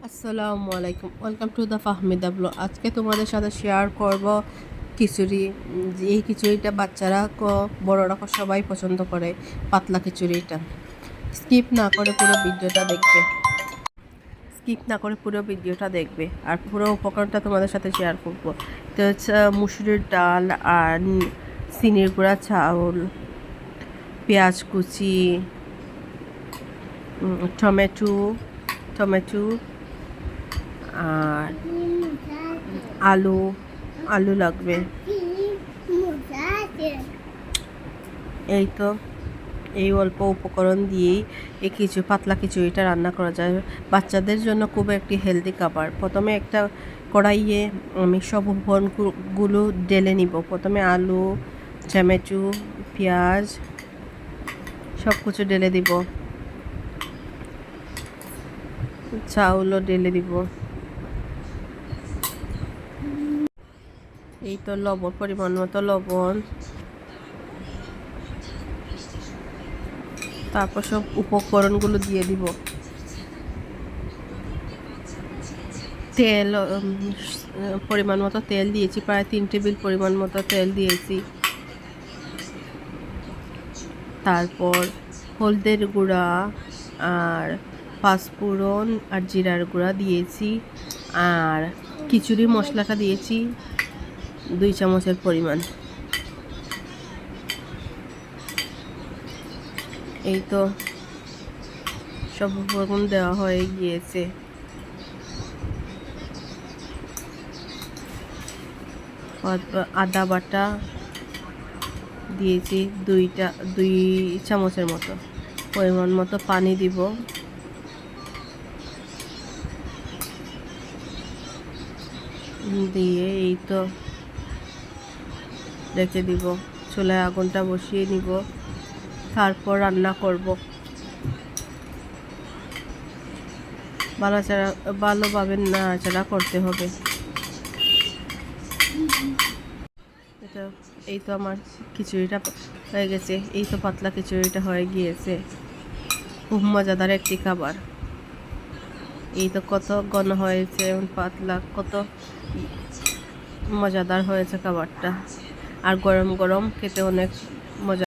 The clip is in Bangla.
আসসালামু আলাইকুম, welcome to the Fahmida blog. আজকে তোমাদের সাথে শেয়ার করব খিচুড়ি। এই খিচুড়িটা বাচ্চারা বড়রা সবাই পছন্দ করে। পাতলা খিচুড়িটা স্কিপ না করে পুরো ভিডিওটা দেখবে। আর পুরো উপকরণটা তোমাদের সাথে শেয়ার করব। তো হচ্ছে মুসুরির ডাল আর চিনির গুঁড়া চাউল, পেঁয়াজ কুচি, টমেটো টমেটো আর আলু আলু লাগবে। এই তো এই অল্প উপকরণ দিয়েই এই পাতলা খিচুড়িটা রান্না করা যায়। বাচ্চাদের জন্য খুব একটি হেলদি খাবার। প্রথমে একটা কড়াইয়ে আমি সব উপকরণগুলো ঢেলে নিব। প্রথমে আলু, টমেটো, পেঁয়াজ সব কিছু ঢেলে দিব। চাউলও ঢেলে দিব। এই তো লবণ, পরিমাণ মতো লবণ। তারপর সব উপকরণগুলো দিয়ে দিব। তেল পরিমাণ মতো তেল দিয়েছি, প্রায় 3 টেবিল পরিমাণ মতো তেল দিয়েছি। তারপর হলদের গুঁড়া আর পাঁচফোড়ন আর জিরার গুঁড়া দিয়েছি। আর খিচুড়ি মশলাটা দিয়েছি 2 চামচের পরিমাণ। এই তো সব উপকরণ দেওয়া হয়ে গিয়েছে। আদা বাটা দিয়েছি 2 চামচের মতো। পরিমাণ মতো পানি দিব। দিয়ে এই তো রেখে দিব। চুলায় আগুনটা বসিয়ে নিব, তারপর রান্না করব। ভালোভাবে নাড়াচাড়া করতে হবে। এই তো আমার খিচুড়িটা হয়ে গেছে। এই তো পাতলা খিচুড়িটা হয়ে গিয়েছে। খুব মজাদার একটি খাবার। এই তো কত ঘন হয়েছে, পাতলা, কত মজাদার হয়েছে খাবারটা। আর গরম গরম খেতে অনেক মজা।